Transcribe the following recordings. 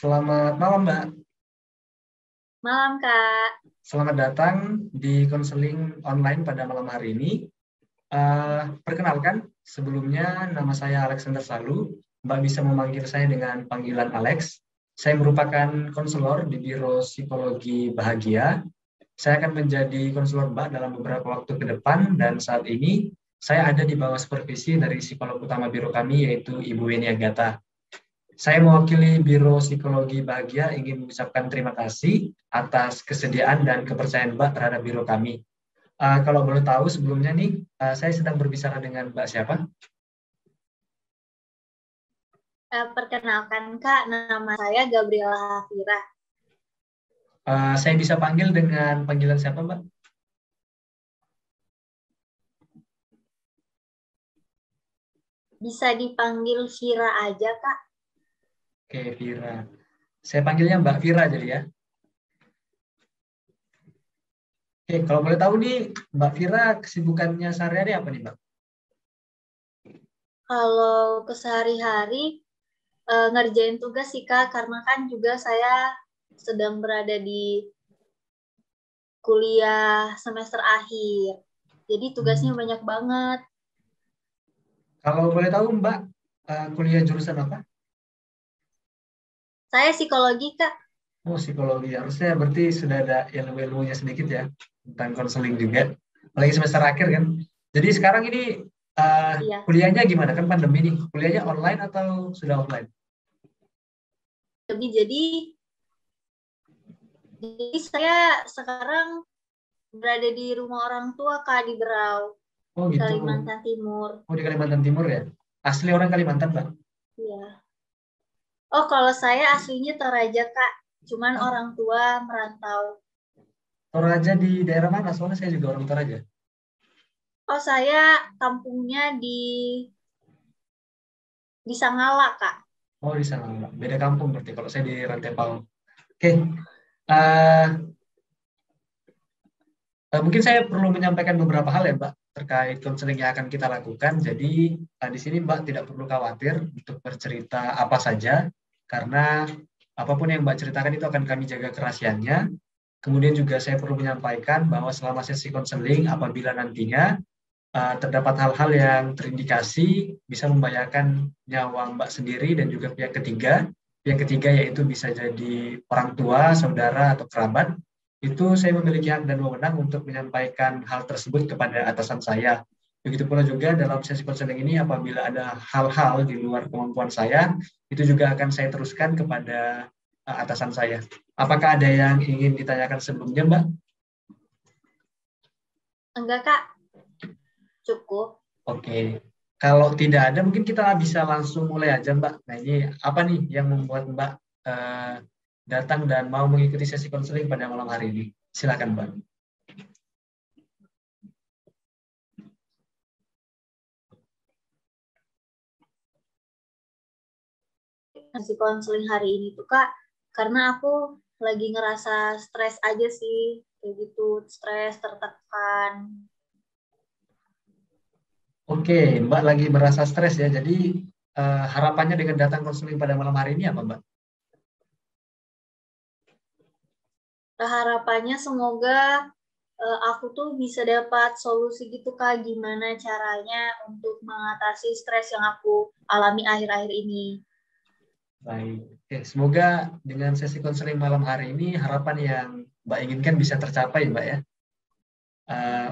Selamat malam, Mbak. Malam, Kak. Selamat datang di konseling online pada malam hari ini. Perkenalkan, sebelumnya nama saya Alexander Salu. Mbak bisa memanggil saya dengan panggilan Alex. Saya merupakan konselor di Biro Psikologi Bahagia. Saya akan menjadi konselor Mbak dalam beberapa waktu ke depan, dan saat ini saya ada di bawah supervisi dari psikolog utama biro kami, yaitu Ibu Weni Agata. Saya mewakili Biro Psikologi Bahagia ingin mengucapkan terima kasih atas kesediaan dan kepercayaan Mbak terhadap biro kami. Kalau boleh tahu sebelumnya nih, saya sedang berbicara dengan Mbak siapa? Perkenalkan, Kak, nama saya Gabriela Hafira. Saya bisa panggil dengan panggilan siapa, Mbak? Bisa dipanggil Vira aja, Kak. Oke, Vira. Saya panggilnya Mbak Vira jadi ya. Oke, kalau boleh tahu nih, Mbak Vira kesibukannya sehari-hari apa nih, Mbak? Kalau ke sehari-hari, ngerjain tugas sih, Kak, karena kan juga saya sedang berada di kuliah semester akhir. Jadi tugasnya banyak banget. Kalau boleh tahu Mbak, kuliah jurusan apa? Saya psikologi, Kak. Oh, psikologi. Harusnya berarti sudah ada ilmu-ilmunya sedikit ya, tentang konseling juga. Apalagi semester akhir kan. Jadi sekarang ini Iya. kuliahnya gimana? Kan pandemi nih. Kuliahnya online atau sudah offline? Jadi saya sekarang berada di rumah orang tua, Kak, di Berau, Oh di gitu. Kalimantan Timur. Oh di Kalimantan Timur ya? Asli orang Kalimantan, Mbak? Iya. Oh, kalau saya aslinya Toraja, Kak. Cuman Oh, orang tua merantau. Toraja di daerah mana? Soalnya saya juga orang Toraja. Oh, saya kampungnya di Sangala, Kak. Oh di sana, Mbak. Beda kampung berarti kalau saya di Rantepal. Oke. eh, Mungkin saya perlu menyampaikan beberapa hal ya, Mbak, terkait konseling yang akan kita lakukan. Jadi, di sini Mbak tidak perlu khawatir untuk bercerita apa saja, karena apapun yang Mbak ceritakan itu akan kami jaga kerahasiaannya. Kemudian juga saya perlu menyampaikan bahwa selama sesi konseling, apabila nantinya terdapat hal-hal yang terindikasi bisa membahayakan nyawa Mbak sendiri dan juga pihak ketiga yaitu bisa jadi orang tua, saudara, atau kerabat, itu saya memiliki hak dan wewenang untuk menyampaikan hal tersebut kepada atasan saya. Begitu pula juga dalam sesi konseling ini apabila ada hal-hal di luar kemampuan saya, itu juga akan saya teruskan kepada atasan saya. Apakah ada yang ingin ditanyakan sebelumnya, Mbak? Enggak, Kak. Cukup. Oke, kalau tidak ada mungkin kita bisa langsung mulai aja Mbak. Nah ini apa nih yang membuat Mbak eh, datang dan mau mengikuti sesi konseling pada malam hari ini? Silakan Mbak. Ngasih konseling hari ini tuh, Kak. Karena aku lagi ngerasa stres aja sih. Kayak gitu, stres, tertekan. Oke, Mbak lagi merasa stres ya. Jadi harapannya dengan datang konseling pada malam hari ini apa Mbak? Harapannya semoga aku tuh bisa dapat solusi gitu, Kak. Gimana caranya untuk mengatasi stres yang aku alami akhir-akhir ini. Baik. Oke, semoga dengan sesi konseling malam hari ini harapan yang Mbak inginkan bisa tercapai Mbak ya.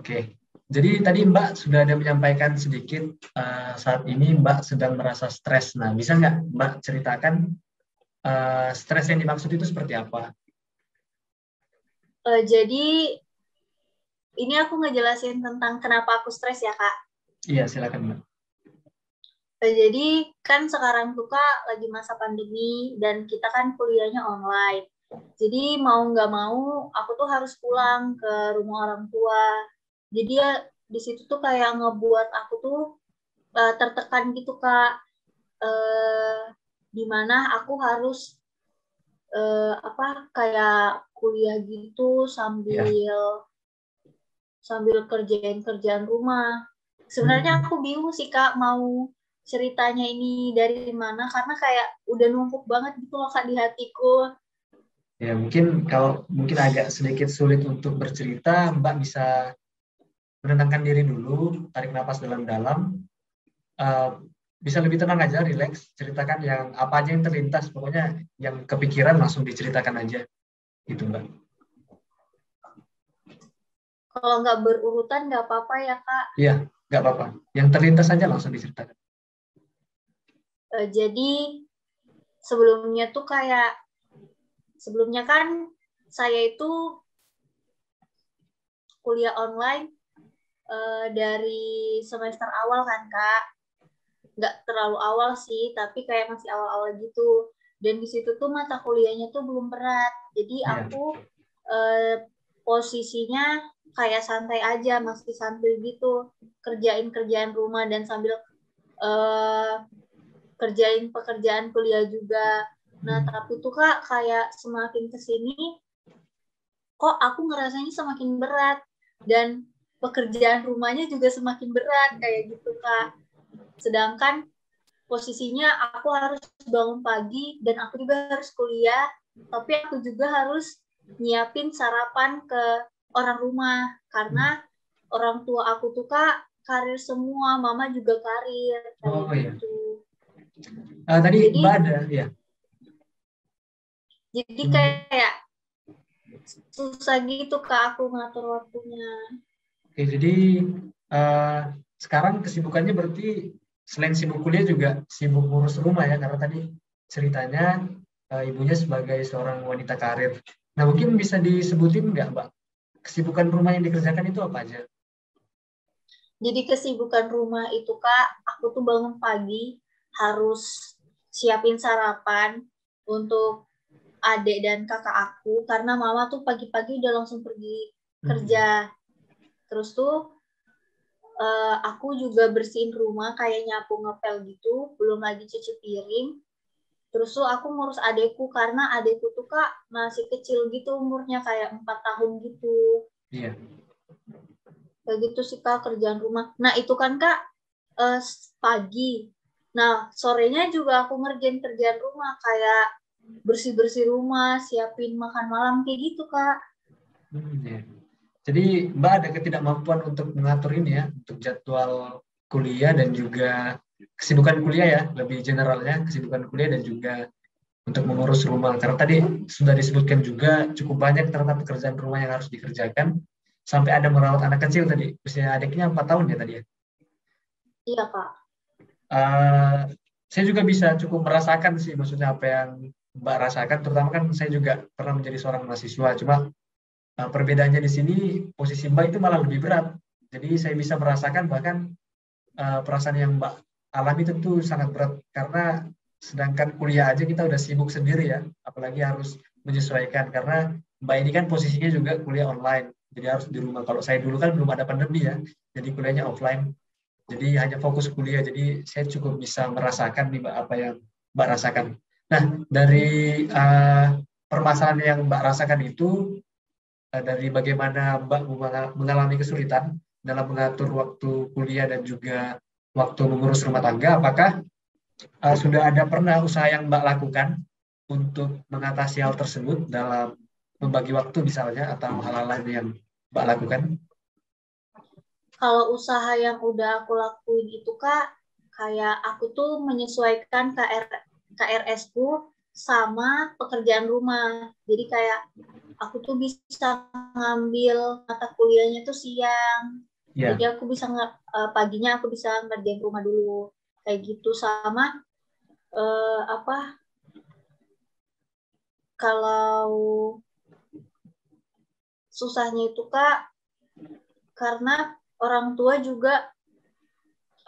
Oke. Jadi tadi Mbak sudah ada menyampaikan sedikit saat ini Mbak sedang merasa stres. Nah, bisa nggak Mbak ceritakan stres yang dimaksud itu seperti apa? Jadi ini aku ngejelasin tentang kenapa aku stres ya, Kak. Iya, silakan Mbak. Jadi kan sekarang tuh, Kak, lagi masa pandemi dan kita kan kuliahnya online. Jadi mau nggak mau aku tuh harus pulang ke rumah orang tua. Jadi ya di situ tuh kayak ngebuat aku tuh tertekan gitu, Kak. Eh, di mana aku harus apa kayak kuliah gitu Iya. sambil sambil kerjain kerjaan rumah. Sebenarnya Hmm. aku bingung sih, Kak, mau ceritanya ini dari mana, karena kayak udah numpuk banget gitu loh Kak di hatiku. Ya, mungkin agak sedikit sulit untuk bercerita, Mbak bisa menenangkan diri dulu, tarik napas dalam-dalam, eh, bisa lebih tenang aja, relax, ceritakan yang apa aja yang terlintas, pokoknya yang kepikiran langsung diceritakan aja, gitu Mbak. Kalau nggak berurutan nggak apa-apa ya Kak. Iya, nggak apa-apa. Yang terlintas aja langsung diceritakan. Jadi sebelumnya tuh kayak, sebelumnya kan saya itu kuliah online dari semester awal kan Kak. Nggak terlalu awal sih, tapi kayak masih awal-awal gitu. Dan di situ tuh mata kuliahnya tuh belum berat. Jadi Iya. aku posisinya kayak santai aja, masih santai gitu. Kerjain kerjaan rumah dan sambil kerjain pekerjaan kuliah juga. Nah, tapi tuh Kak, kayak semakin kesini, kok aku ngerasanya semakin berat. Dan pekerjaan rumahnya juga semakin berat, kayak gitu Kak. Sedangkan posisinya aku harus bangun pagi dan aku juga harus kuliah, tapi aku juga harus nyiapin sarapan ke orang rumah karena orang tua aku tuh Kak karir semua, mama juga karir kayak Oh iya. gitu. Tadi Jadi Mbak ada, ya. jadi Hmm, kayak susah gitu Kak aku ngatur waktunya. Oke, jadi eh, sekarang kesibukannya berarti selain sibuk kuliah juga sibuk ngurus rumah ya, karena tadi ceritanya ibunya sebagai seorang wanita karir. Nah, mungkin bisa disebutin nggak, Mbak, kesibukan rumah yang dikerjakan itu apa aja? Jadi kesibukan rumah itu Kak, aku tuh bangun pagi harus siapin sarapan untuk adik dan kakak aku karena mama tuh pagi-pagi udah langsung pergi Hmm. kerja. Terus tuh aku juga bersihin rumah kayak nyapu ngepel gitu, belum lagi cuci piring. Terus tuh aku ngurus adekku karena adekku tuh Kak masih kecil gitu umurnya kayak 4 tahun gitu. Iya. Kayak gitu sih Kak kerjaan rumah. Nah itu kan Kak eh, pagi. Nah sorenya juga aku ngerjain kerjaan rumah kayak bersih-bersih rumah, siapin makan malam kayak gitu Kak. Iya. Jadi Mbak ada ketidakmampuan untuk mengatur ini ya, untuk jadwal kuliah dan juga kesibukan kuliah ya, lebih generalnya kesibukan kuliah dan juga untuk mengurus rumah. Karena tadi sudah disebutkan juga cukup banyak ternyata pekerjaan rumah yang harus dikerjakan, sampai ada merawat anak kecil tadi, usia adiknya 4 tahun ya tadi ya. Iya Kak. Eh, saya juga bisa cukup merasakan sih, maksudnya apa yang Mbak rasakan, terutama kan saya juga pernah menjadi seorang mahasiswa, cuma perbedaannya di sini posisi Mbak itu malah lebih berat. Jadi saya bisa merasakan bahkan perasaan yang Mbak alami tentu sangat berat karena sedangkan kuliah aja kita udah sibuk sendiri ya, apalagi harus menyesuaikan karena Mbak ini kan posisinya juga kuliah online, jadi harus di rumah. Kalau saya dulu kan belum ada pandemi ya, jadi kuliahnya offline, jadi hanya fokus kuliah. Jadi saya cukup bisa merasakan nih Mbak apa yang Mbak rasakan. Nah, dari permasalahan yang Mbak rasakan itu, dari bagaimana Mbak mengalami kesulitan dalam mengatur waktu kuliah dan juga waktu mengurus rumah tangga, apakah sudah ada pernah usaha yang Mbak lakukan untuk mengatasi hal tersebut dalam membagi waktu misalnya atau hal-hal lain yang Mbak lakukan? Kalau usaha yang udah aku lakuin itu Kak, kayak aku tuh menyesuaikan KRS-ku sama pekerjaan rumah. Jadi kayak aku tuh bisa ngambil mata kuliahnya tuh siang. Jadi Ya, aku bisa paginya aku bisa ngerjain rumah dulu. Kayak gitu sama apa kalau susahnya itu Kak karena orang tua juga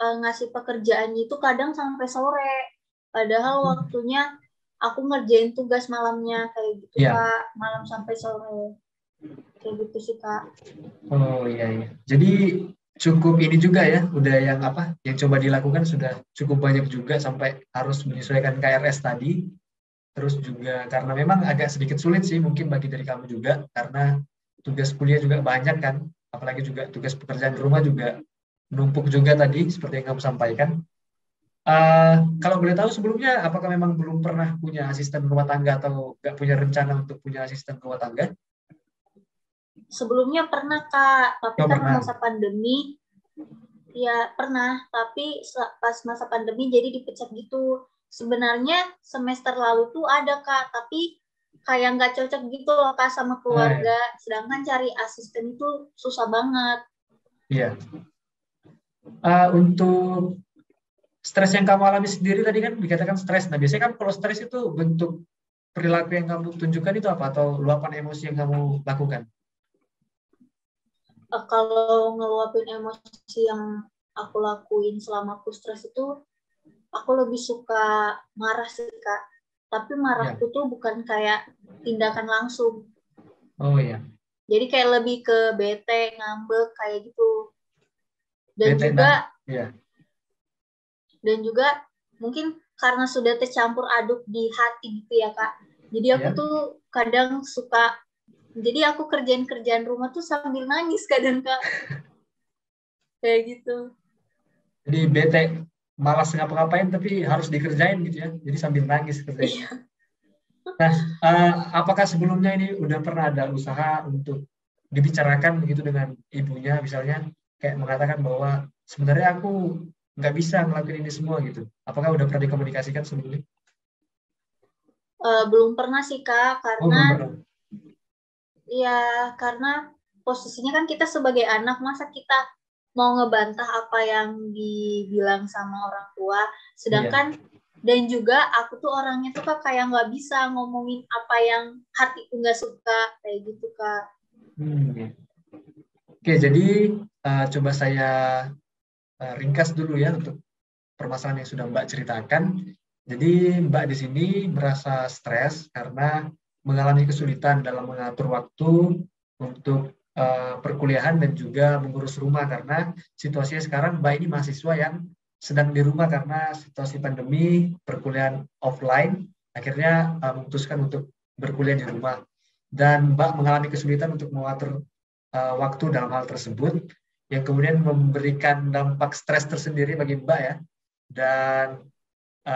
ngasih pekerjaannya itu kadang sampai sore. Padahal waktunya aku ngerjain tugas malamnya kayak gitu ya. Kak, malam sampai sore. Kayak gitu sih Kak. Oh iya, iya. Jadi cukup ini juga ya, udah yang apa, yang coba dilakukan sudah cukup banyak juga sampai harus menyesuaikan KRS tadi. Terus juga karena memang agak sedikit sulit sih mungkin bagi dari kamu juga, karena tugas kuliah juga banyak kan, apalagi juga tugas pekerjaan rumah juga numpuk juga tadi seperti yang kamu sampaikan. Kalau boleh tahu sebelumnya, apakah memang belum pernah punya asisten rumah tangga atau nggak punya rencana untuk punya asisten rumah tangga? Sebelumnya pernah Kak, tapi Oh, karena pernah. masa pandemi, ya pernah, tapi pas masa pandemi jadi dipecat gitu. Sebenarnya semester lalu tuh ada Kak, tapi kayak nggak cocok gitu loh Kak sama Ah, ya. keluarga. Sedangkan cari asisten itu susah banget. Iya. Untuk stres yang kamu alami sendiri tadi kan dikatakan stres. Nah, biasanya kan kalau stres itu bentuk perilaku yang kamu tunjukkan itu apa? Atau luapan emosi yang kamu lakukan? Kalau ngeluapin emosi yang aku lakuin selama aku stres itu, aku lebih suka marah sih Kak. Tapi Ya. marahku tuh bukan kayak tindakan langsung. Oh ya. Jadi kayak lebih ke bete, ngambek kayak gitu. Dan Bete nah. juga Ya. dan juga mungkin karena sudah tercampur aduk di hati gitu ya Kak. Jadi aku Ya. tuh kadang suka, jadi aku kerjaan rumah tuh sambil nangis kadang Kak. Kayak gitu. Jadi bete malas ngapa-ngapain tapi harus dikerjain gitu ya. Jadi sambil nangis kerjain. Iya. Nah, apakah sebelumnya ini udah pernah ada usaha untuk dibicarakan begitu dengan ibunya misalnya kayak mengatakan bahwa sebenarnya aku nggak bisa ngelakuin ini semua gitu. Apakah udah pernah dikomunikasikan sebelumnya? Belum pernah sih Kak, Oh, belum karena pernah. karena posisinya kan kita sebagai anak, masa kita mau ngebantah apa yang dibilang sama orang tua, Iya. sedangkan dan juga aku tuh orangnya tuh Kak kayak nggak bisa ngomongin apa yang hatiku nggak suka kayak gitu Kak. Iya. Oke, jadi coba saya ringkas dulu ya untuk permasalahan yang sudah Mbak ceritakan. Jadi Mbak di sini merasa stres karena mengalami kesulitan dalam mengatur waktu untuk perkuliahan dan juga mengurus rumah karena situasinya sekarang Mbak ini mahasiswa yang sedang di rumah karena situasi pandemi, perkuliahan offline, akhirnya memutuskan untuk berkuliah di rumah. Dan Mbak mengalami kesulitan untuk mengatur waktu dalam hal tersebut, yang kemudian memberikan dampak stres tersendiri bagi Mbak ya. Dan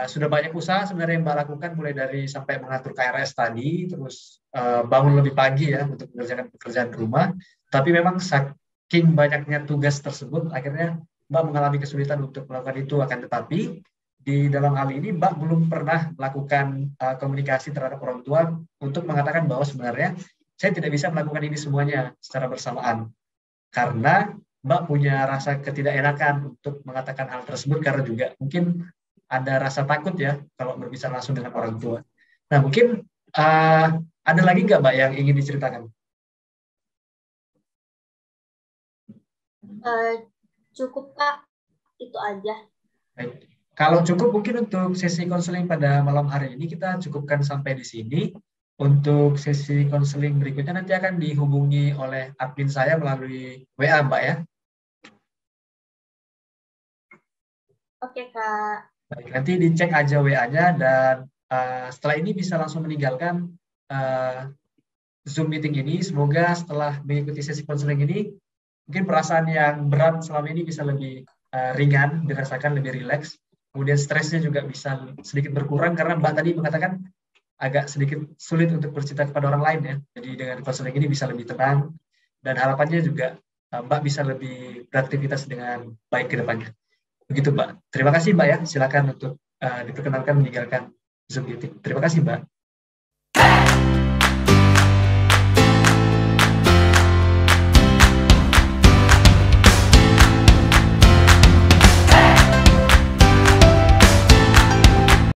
sudah banyak usaha sebenarnya yang Mbak lakukan mulai dari sampai mengatur KRS tadi, terus bangun lebih pagi ya untuk mengerjakan pekerjaan rumah. Tapi memang saking banyaknya tugas tersebut, akhirnya Mbak mengalami kesulitan untuk melakukan itu. Akan tetapi di dalam hal ini Mbak belum pernah melakukan komunikasi terhadap orang tua untuk mengatakan bahwa sebenarnya saya tidak bisa melakukan ini semuanya secara bersamaan karena Mbak punya rasa ketidakenakan untuk mengatakan hal tersebut karena juga mungkin ada rasa takut ya kalau berbicara langsung dengan orang tua. Nah mungkin uh, ada lagi nggak Mbak yang ingin diceritakan? Uh, Cukup Kak, itu aja. Baik. Kalau cukup mungkin untuk sesi konseling pada malam hari ini kita cukupkan sampai di sini. Untuk sesi konseling berikutnya nanti akan dihubungi oleh admin saya melalui WA Mbak ya. Oke Kak. Baik, nanti dicek aja WA-nya dan setelah ini bisa langsung meninggalkan uh, Zoom meeting ini. Semoga setelah mengikuti sesi konseling ini, mungkin perasaan yang berat selama ini bisa lebih ringan, dirasakan lebih rileks. Kemudian stresnya juga bisa sedikit berkurang karena Mbak tadi mengatakan agak sedikit sulit untuk bercerita kepada orang lain ya. Jadi dengan konseling ini bisa lebih tenang dan harapannya juga Mbak bisa lebih beraktivitas dengan baik ke depannya. Begitu Mbak. Terima kasih Mbak ya. Silakan untuk diperkenalkan meninggalkan Zoom meeting. Terima kasih Mbak.